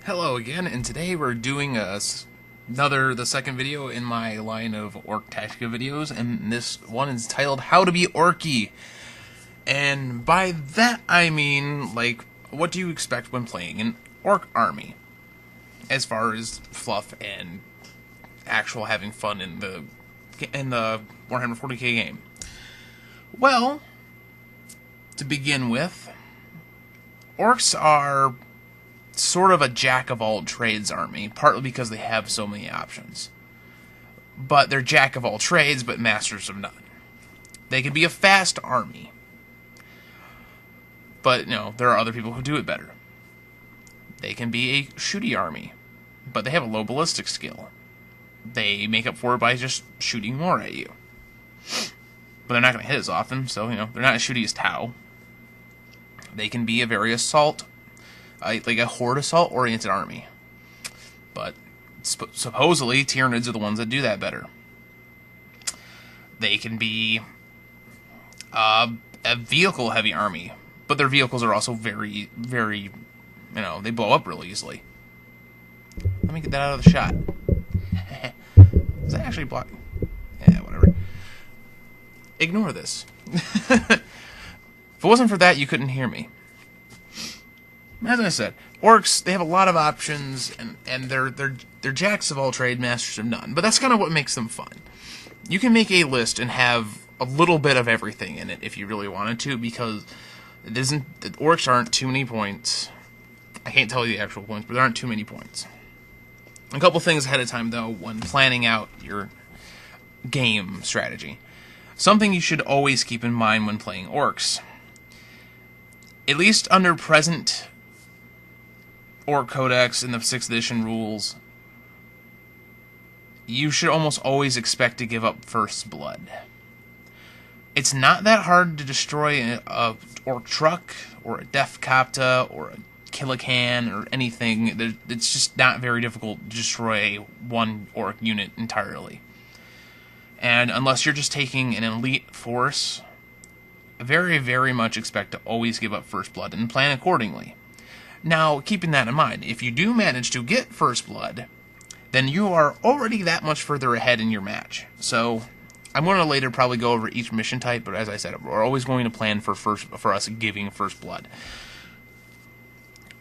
Hello again, and today we're doing the second video in my line of Ork Tactica videos, and this one is titled How to Be Orky. And by that I mean, like, what do you expect when playing an Ork army? As far as fluff and actual having fun in the Warhammer 40k game. Well, to begin with, Orks are sort of a jack-of-all-trades army, partly because they have so many options. But they're jack-of-all-trades, but masters of none. They can be a fast army, but, there are other people who do it better. They can be a shooty army, but they have a low ballistic skill. They make up for it by just shooting more at you. But they're not going to hit as often, so, they're not as shooty as Tau. They can be a very like a horde assault-oriented army. But supposedly, Tyranids are the ones that do that better. They can be a vehicle-heavy army, but their vehicles are also very, very, they blow up real easily. Let me get that out of the shot. Is that actually blocking? Yeah, whatever. Ignore this. If it wasn't for that, you couldn't hear me. As I said, Orks, they have a lot of options, and they're jacks of all trade, masters of none. But that's kind of what makes them fun. You can make a list and have a little bit of everything in it if you really wanted to, because the Orks aren't too many points. I can't tell you the actual points, but there aren't too many points. A couple things ahead of time, though, when planning out your game strategy. Something you should always keep in mind when playing Orks. At least under present Ork Codex in the 6th edition rules, you should almost always expect to give up first blood. It's not that hard to destroy a Ork truck, or a Def Kapta, or a Killacan, or anything. It's just not very difficult to destroy one Ork unit entirely. And unless you're just taking an elite force, very, very much expect to always give up first blood and plan accordingly. Now, keeping that in mind, if you do manage to get first blood, then you are already that much further ahead in your match. So, I'm going to later probably go over each mission type, but as I said, we're always going to plan for us giving first blood.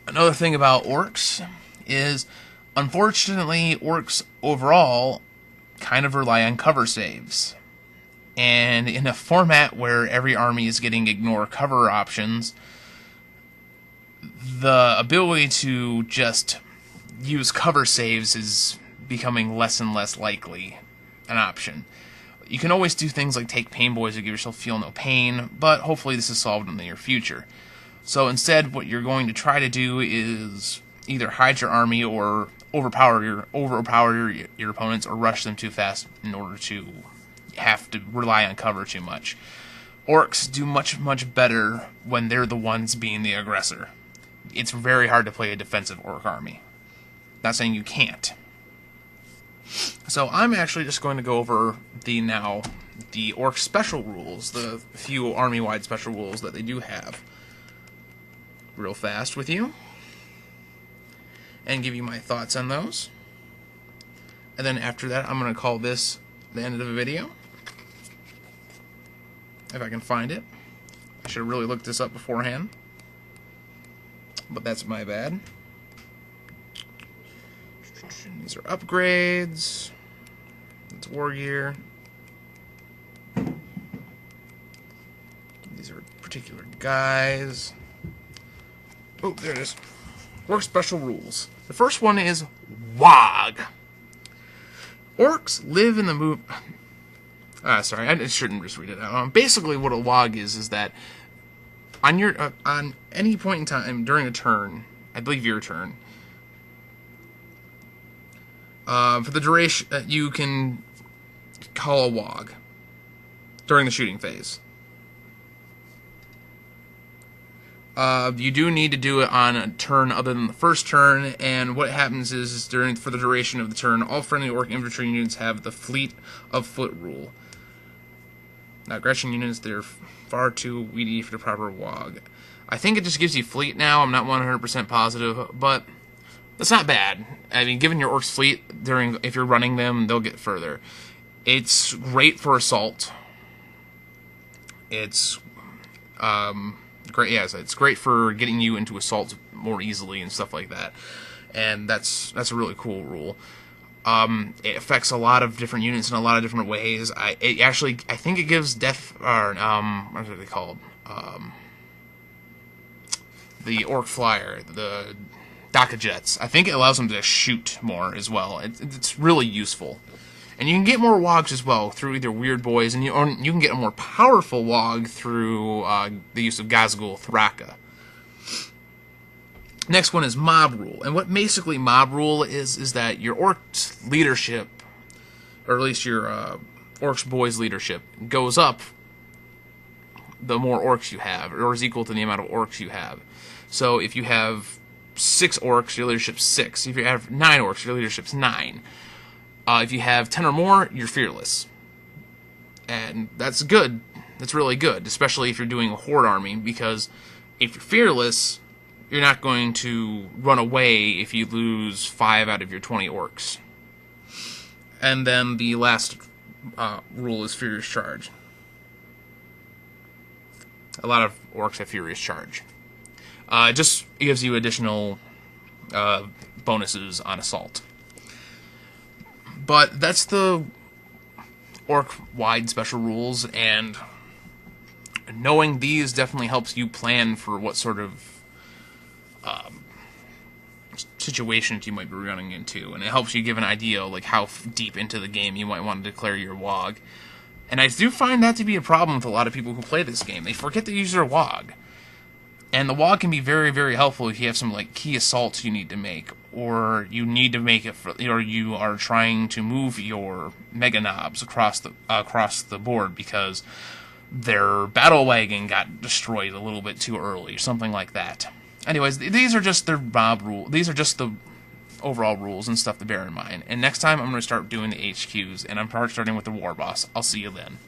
Another thing about Orks is, unfortunately, Orks overall kind of rely on cover saves. And in a format where every army is getting ignore cover options, the ability to just use cover saves is becoming less and less likely an option. You can always do things like take pain boys to give yourself feel no pain, but hopefully this is solved in the near future. So instead, what you're going to try to do is either hide your army or overpower your opponents, or rush them too fast in order to have to rely on cover too much. Orks do much, much better when they're the ones being the aggressor. It's very hard to play a defensive Ork army. Not saying you can't. So I'm actually just going to go over the Ork special rules, the few army-wide special rules that they do have, real fast with you, and give you my thoughts on those. And then after that, I'm going to call this the end of the video, if I can find it. I should have really looked this up beforehand, but that's my bad. These are upgrades. That's war gear. These are particular guys. Oh, there it is. Ork special rules. The first one is WOG. Orks live in the sorry, I shouldn't just read it out. Basically, what a WOG is that on any point in time during a turn, I believe your turn, for the duration, you can call a WOG during the shooting phase. You do need to do it on a turn other than the first turn, and what happens is for the duration of the turn, all friendly Ork infantry units have the Fleet of Foot rule. Now, aggression units, they're far too weedy for the proper WOG. I think it just gives you fleet now. I'm not 100% positive, but That's not bad. I mean, given your Orcs fleet, if you're running them, they'll get further. It's great for assault. It's great. Yes, it's great for getting you into assaults more easily and stuff like that. And that's a really cool rule. It affects a lot of different units in a lot of different ways. I think it gives what are they called? The Orc Flyer, the Daka Jets. I think it allows them to shoot more as well. It's really useful. And you can get more wogs as well through either Weird Boys, and you can get a more powerful wog through the use of Gazgul Thraka. Next one is Mob Rule. And what basically Mob Rule is that your Orcs leadership, or at least your Orcs Boys leadership, goes up the more Orcs you have, or is equal to the amount of Orcs you have. So if you have 6 Orcs, your leadership's 6. If you have 9 Orcs, your leadership's 9. If you have 10 or more, you're fearless. And that's good. That's really good, especially if you're doing a horde army, because if you're fearless, you're not going to run away if you lose 5 out of your 20 Orcs. And then the last rule is Furious Charge. A lot of Orcs have Furious Charge. It just gives you additional bonuses on assault. But that's the Orc-wide special rules, and knowing these definitely helps you plan for what sort of situations you might be running into, and it helps you give an idea like how deep into the game you might want to declare your WOG. And I do find that to be a problem with a lot of people who play this game. They forget to use their WOG. And the WOG can be very, very helpful if you have some like key assaults you need to make, or you need to make it, or you are trying to move your mega knobs across the board because their battle wagon got destroyed a little bit too early, or something like that. Anyways, these are just their mob rules. These are just the overall rules and stuff to bear in mind. And next time I'm going to start doing the HQs, and I'm starting with the War Boss. I'll see you then.